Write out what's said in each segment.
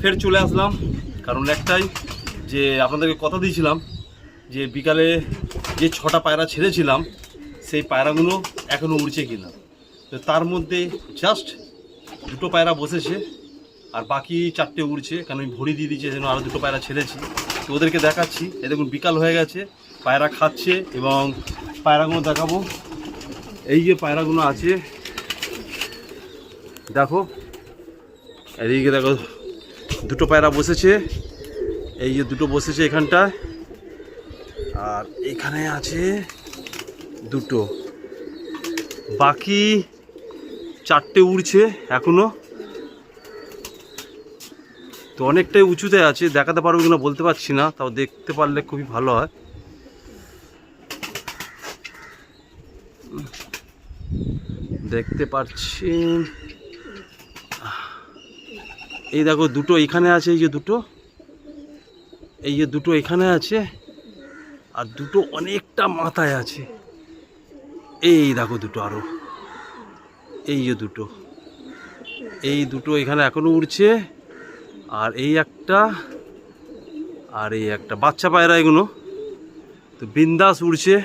ফের চলে আসলাম, কারণ একটাই যে আপনাদেরকে কথা দিয়েছিলাম যে বিকালে যে 6টা পায়রা ছেড়েছিলাম সেই পায়রাগুলো এখনও উড়ছে কিনা। তো তার মধ্যে জাস্ট 2টো পায়রা বসেছে আর বাকি 4টে উড়ছে, কারণ আমি ভরি দিয়ে দিয়েছি যেন আরও 2টো পায়রা ছেড়েছি। তো ওদেরকে দেখাচ্ছি। এই দেখুন বিকাল হয়ে গেছে, পায়রা খাচ্ছে এবং পায়রাগুলো দেখাবো। এই যে পায়রাগুলো আছে দেখো, এদিকে দেখো 2টো পায়রা বসেছে, এই যে 2টো বসেছে এখানটায়, আর এখানে আছে 2টো, বাকি 4টে উড়ছে এখনো। তো অনেকটাই উঁচুতে আছে, দেখাতে পারবো কিনা বলতে পারছি না, তাও দেখতে পারলে খুবই ভালো হয়। দেখতে পাচ্ছেন, এই দেখো 2টো এখানে আছে, এই যে 2টো, এই যে 2টো এখানে আছে, আর 2টো অনেকটা মাথায় আছে। এই দেখো 2টো আরো, এই যে 2টো, এই 2টো এখানে এখনো উড়ছে, আর এই একটা, আর এই একটা বাচ্চা পায়রা এগুলো তো বিন্দাস উড়ছে।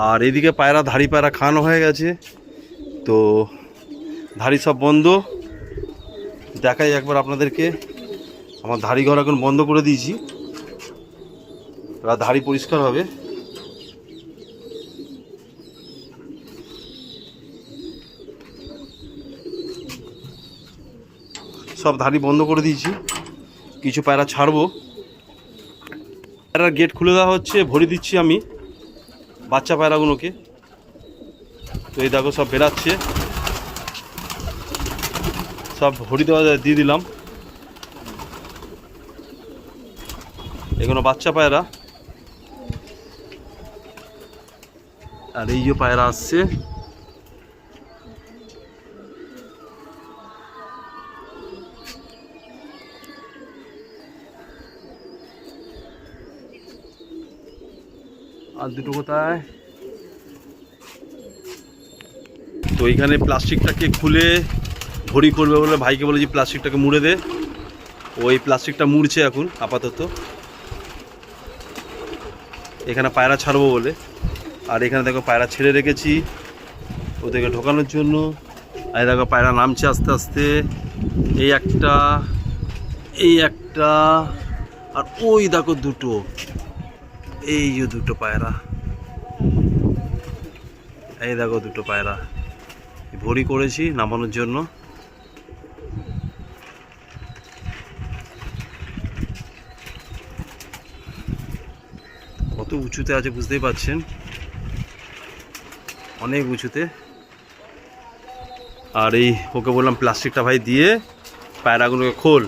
আর এদিকে পায়রা, ধাড়ি পায়রা খাওয়ানো হয়ে গেছে, তো ধাড়ি সব বন্ধ। দেখাই একবার আপনাদেরকে, আমার ধাড়ি ঘর এখন বন্ধ করে দিয়েছি, এবার ধাড়ি পরিষ্কার হবে। সব ধাড়ি বন্ধ করে দিয়েছি, কিছু পায়রা ছাড়বো। পায়রার গেট খুলে দেওয়া হচ্ছে, ভরি দিচ্ছি আমি বাচ্চা পায়রাগুলোকে। তো এই দেখো সব বেরাচ্ছে, সব ভরি দেওয়া দিয়ে দিলাম। এগুলো বাচ্চা পায়রা, আর এই যে পায়রা আসছে। আর 2টো কোথায়? তো এইখানে প্লাস্টিকটাকে খুলে ভরি করবে বলে ভাইকে বলে যে প্লাস্টিকটাকে মুড়ে দে, ওই প্লাস্টিকটা মুড়ছে এখন আপাতত। এখানে পায়রা ছাড়বো বলে, আর এখানে দেখো পায়রা ছেড়ে রেখেছি ওদেরকে ঢোকানোর জন্য। আর দেখো পায়রা নামছে আস্তে আস্তে, এই একটা, এই একটা, আর ওই দেখো 2টো, এই যে 2টো পায়রা, এই দেখো 2টো পায়রা ভরি করেছি নামানোর জন্য। কত উঁচুতে আছে বুঝতেই পারছেন, অনেক উঁচুতে। আর এই ওকে বললাম প্লাস্টিকটা ভাই দিয়ে পায়রাগুলোকে খোল,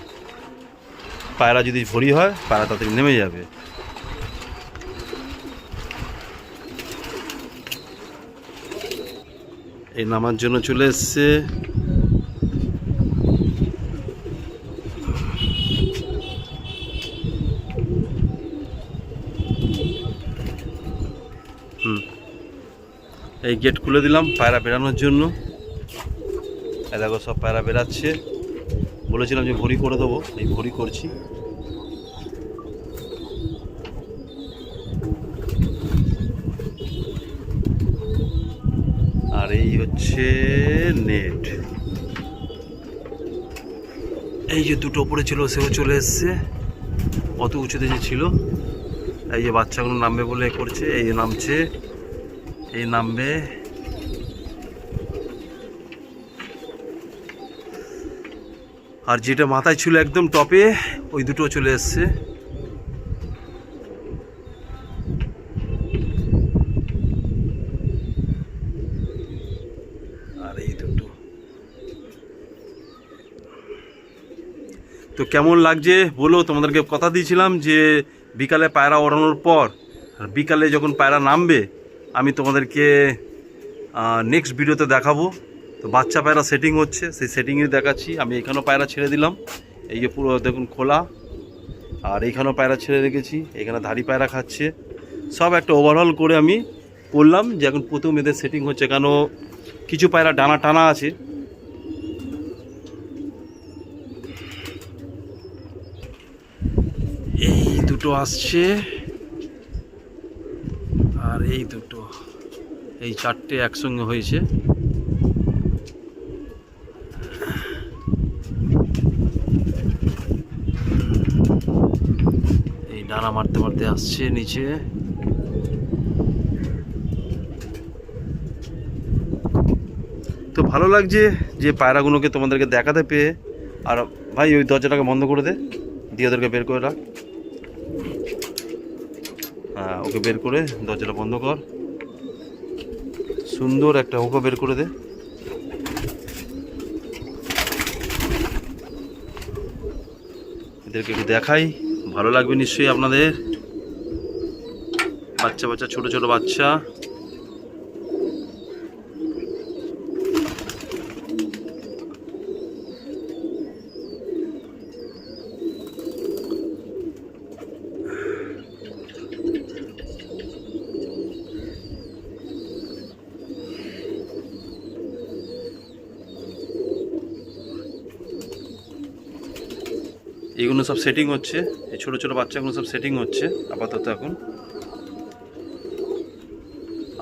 পায়রা যদি ভরি হয় পায়রা তাড়াতাড়ি নেমে যাবে। এই নামার জন্য চলে এসছে। এই গেট খুলে দিলাম পায়রা বেরানোর জন্য। এই দেখো সব পায়রা বেরাচ্ছে, বলেছিলাম যে ভরি করে দেবো, এই ভরি করছি। আর এই হচ্ছে নেট, এই যে 2টো ওপরে ছিল সেও চলে এসছে, অত উঁচুতে যে ছিল। এই যে বাচ্চাগুলো নামবে বলে করছে, এই যে নামছে, এই নামবে। আর যেটা মাথায় ছিল একদম টপে, ওই 2টো চলে এসছে। আর এই 2টো। তো কেমন লাগছে বলো, তোমাদেরকে কথা দিয়েছিলাম যে বিকালে পায়রা ওড়ানোর পর, আর বিকালে যখন পায়রা নামবে আমি তোমাদেরকে নেক্সট ভিডিওতে দেখাবো। তো বাচ্চা পায়রা সেটিং হচ্ছে, সেই সেটিংয়ে দেখাচ্ছি। আমি এখানেও পায়রা ছেড়ে দিলাম, এই যে পুরো দেখুন খোলা, আর এইখানেও পায়রা ছেড়ে রেখেছি, এখানে ধাড়ি পায়রা খাচ্ছে। সব একটা ওভারঅল করে আমি করলাম যে এখন প্রথম এদের সেটিং হচ্ছে, কেন কিছু পায়রা ডানা টানা আছে। দুটো আসছে, আর এই দুটো, এই চারটে একসঙ্গে হয়েছে। এই ডানা মারতে মারতে আসছে নিচে। তো ভালো লাগছে যে পায়রাগুলোকে তোমাদেরকে দেখাতে পেয়ে। আর ভাই ওই দরজাটাকে বন্ধ করে দে, দিয়ে ওদেরকে বের করে রাখ। হ্যাঁ, ওকে বের করে দরজাটা বন্ধ কর। সুন্দর একটা ওকে বের করে দে। এদেরকে একটু দেখাই, ভালো লাগবে নিশ্চয়ই আপনাদের। বাচ্চা বাচ্চা, ছোট ছোট বাচ্চা। এইগুলো সব সেটিং হচ্ছে, এই ছোটো ছোটো বাচ্চাগুলো সব সেটিং হচ্ছে আপাতত এখন।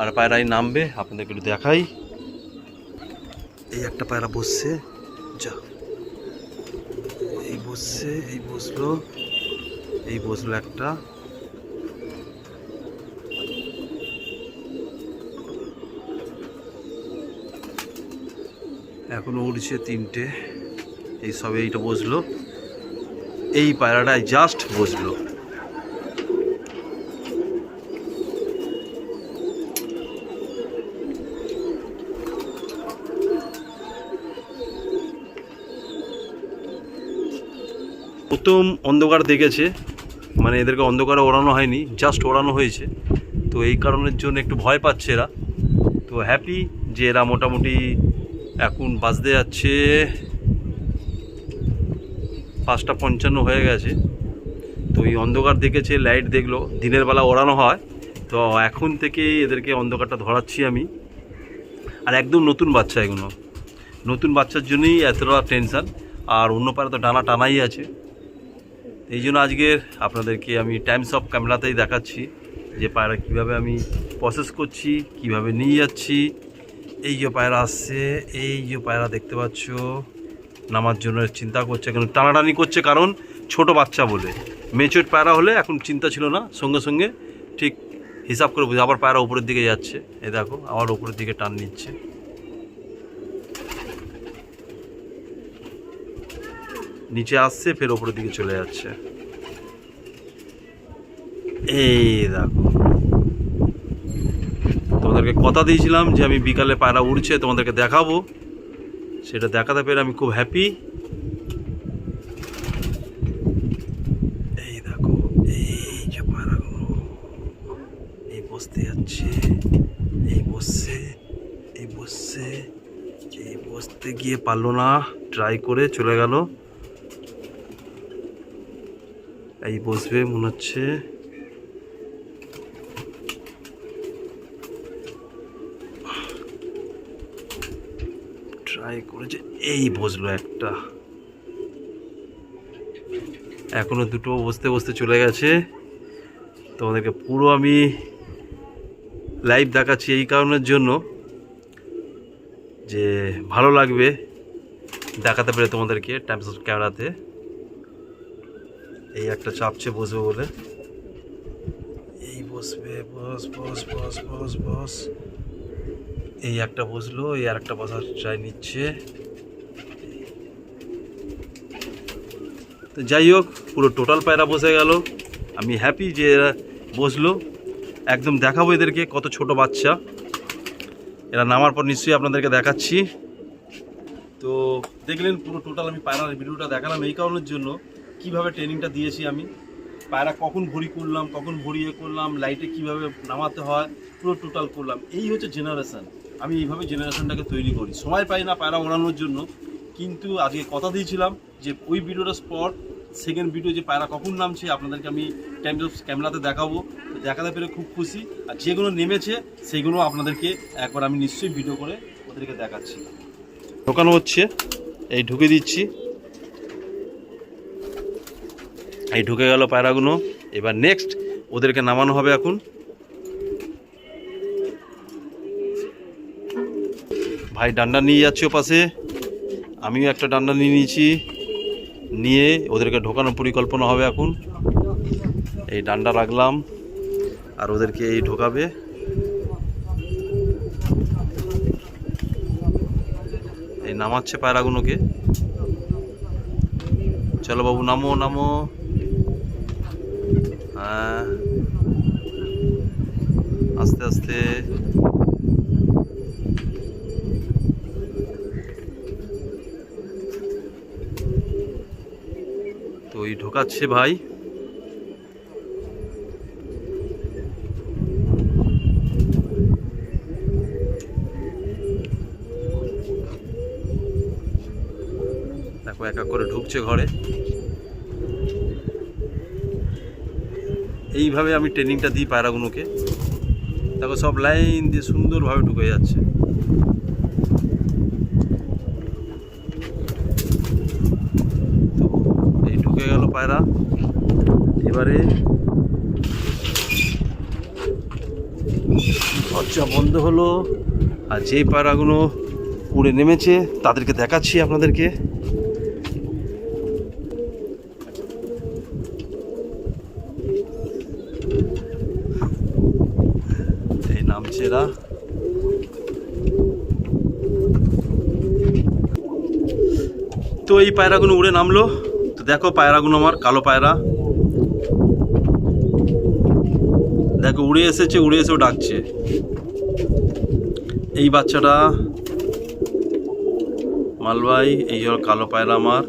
আর পায়রাই নামবে, আপনাদেরকে একটু দেখাই। এই একটা পায়রা বসছে, যা এই বসছে, এই বসলো, এই বসলো একটা। এখনো উড়ছে তিনটে, এই সবে এইটা বসলো। এই পায়রাটাই জাস্ট বসলো। প্রথম অন্ধকার দেখেছে, মানে এদেরকে অন্ধকারে ওড়ানো হয়নি, জাস্ট ওড়ানো হয়েছে। তো এই কারণের জন্য একটু ভয় পাচ্ছে এরা। তো হ্যাপি যে এরা মোটামুটি এখন বাজতে যাচ্ছে 5:55 হয়ে গেছে। তো এই অন্ধকার দেখেছে, লাইট দেখলো, দিনের বেলা ওড়ানো হয়। তো এখন থেকে এদেরকে অন্ধকারটা ধরাচ্ছি আমি। আর একদম নতুন বাচ্চা, এগুলো নতুন বাচ্চার জন্যই এতটা টেনশান। আর অন্য পায়রা তো ডানা টানাই আছে। এই জন্য আজকে আপনাদেরকে আমি টাইমস অফ ক্যামেরাতেই দেখাচ্ছি যে পায়রা কীভাবে আমি প্রসেস করছি, কিভাবে নিয়ে যাচ্ছি। এই যে পায়রা আসছে, এই যে পায়রা দেখতে পাচ্ছ, নামার জন্য চিন্তা করছে, এখন টানাটানি করছে, কারণ ছোট বাচ্চা বলে। মেচুর পায়রা হলে এখন চিন্তা ছিল না, সঙ্গে সঙ্গে ঠিক হিসাব করে বুঝে আবার পায়রা উপরের দিকে যাচ্ছে। এই দেখো আবার উপরের দিকে টান নিচ্ছে। নিচে আসছে, ফের উপরের দিকে চলে যাচ্ছে। এই দেখো, তোমাদেরকে কথা দিয়েছিলাম যে আমি বিকালে পায়রা উড়ছে তোমাদেরকে দেখাবো, সেটা দেখাতে পেরে আমি খুব হ্যাপি। এই দেখো, এই যে পায়রাগুলো এই বসতে যাচ্ছে, এই বসছে, এই বসছে, এই বসতে গিয়ে পারলো না, ট্রাই করে চলে গেল। এই বসবে মনে হচ্ছে। ট্রাই করেছে, এই বসলো একটা। এখনো দুটো বসতে বসতে চলে গেছে। তোমাদেরকে পুরো আমি লাইভ দেখাচ্ছি এই কারণের জন্য যে ভালো লাগবে দেখাতে পেরে তোমাদেরকে টাইমস অফ ক্যামেরাতে। এই একটা চাপছে বসবে বলে, এই বসবে, বস বস বস বস বস। এই একটা বসলো, এই আর একটা বসার ট্রাই নিচ্ছে। তো যাই হোক, পুরো টোটাল পায়রা বসে গেল। আমি হ্যাপি যে এরা বসলো। একদম দেখাবো এদেরকে কত ছোট বাচ্চা। এরা নামার পর নিশ্চয়ই আপনাদেরকে দেখাচ্ছি। তো দেখলেন পুরো টোটাল আমি পায়রার ভিডিওটা দেখালাম এই কারণের জন্য, কিভাবে ট্রেনিংটা দিয়েছি আমি, পায়রা কখন ভরি করলাম, কখন ভরি করলাম, লাইটে কিভাবে নামাতে হয়, পুরো টোটাল করলাম। এই হচ্ছে জেনারেশান। আমি এইভাবে জেনারেশনটাকে তৈরি করি। সময় পাই না পায়রা ওড়ানোর জন্য, কিন্তু আজকে কথা দিয়েছিলাম যে ওই ভিডিওটা স্পট সেকেন্ড ভিডিও যে পায়রা কখন নামছে আপনাদেরকে আমি টাইমস অফ ক্যামেরাতে দেখাবো। দেখাতে পেরে খুব খুশি। আর যেগুলো নেমেছে সেইগুলো আপনাদেরকে একবার আমি নিশ্চয়ই ভিডিও করে ওদেরকে দেখাচ্ছি। ঢোকানো হচ্ছে, এই ঢুকে দিচ্ছি, এই ঢুকে গেল পায়রাগুলো। এবার নেক্সট ওদেরকে নামানো হবে এখন। ভাই ডান্ডা নিয়ে যাচ্ছে ও পাশে, আমিও একটা ডান্ডা নিয়ে নিয়েছি, নিয়ে ওদেরকে ঢোকানোর পরিকল্পনা হবে এখন। এই ডান্ডা রাখলাম আর ওদেরকে এই ঢোকাবে। এই নামাচ্ছে পায়রাগুলোকে। চলো বাবু নামো নামো। হ্যাঁ আস্তে আস্তে। তো এই ঢোকাচ্ছে ভাই। দেখো এক এক করে ঢুকছে ঘরে। এইভাবে আমি ট্রেনিংটা দিই পায়রাগুলোকে। দেখো সব লাইন দিয়ে সুন্দরভাবে ঢুকে যাচ্ছে। তো এই ঢুকে গেল পায়রা। এবারে দরজা বন্ধ হলো, আর যেই পায়রাগুলো উড়ে নেমেছে তাদেরকে দেখাচ্ছি আপনাদেরকে। এই নামছে এরা। তো এই পায়রাগুলো উড়ে নামলো। তো দেখো পায়রাগুলো আমার কালো পায়রা, দেখো উড়ে এসেছে, উড়ে এসেও ডাকছে। এই বাচ্চাটা মালবাই, এই হলো কালো পায়রা আমার।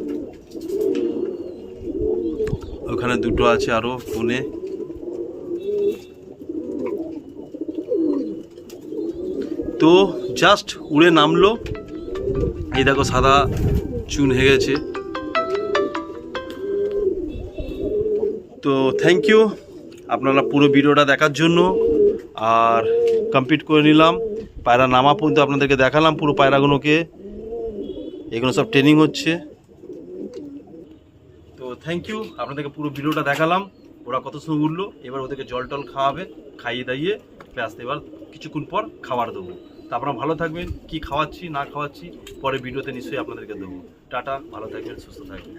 ওখানে দুটো আছে আরো কোণে। তো জাস্ট উড়ে নামলো। এই দেখো সাদা চুন হয়ে গেছে। তো থ্যাংক ইউ আপনারা পুরো ভিডিওটা দেখার জন্য। আর কমপ্লিট করে নিলাম, পায়রা নামা পর্যন্ত আপনাদেরকে দেখালাম পুরো পায়রাগুলোকে। এগুলো সব ট্রেনিং হচ্ছে। তো থ্যাংক ইউ, আপনাদেরকে পুরো ভিডিওটা দেখালাম ওরা কত সময় উঠলো। এবার ওদেরকে জল টল খাওয়াবে, খাইয়ে দাইয়ে ব্যাস এবার কিছুক্ষণ পর খাবার দেবো। তা আপনারা ভালো থাকবেন, কি খাওয়াচ্ছি না খাওয়াচ্ছি পরে ভিডিওতে নিশ্চয়ই আপনাদেরকে দেবো। টাটা, ভালো থাকবেন, সুস্থ থাকবেন।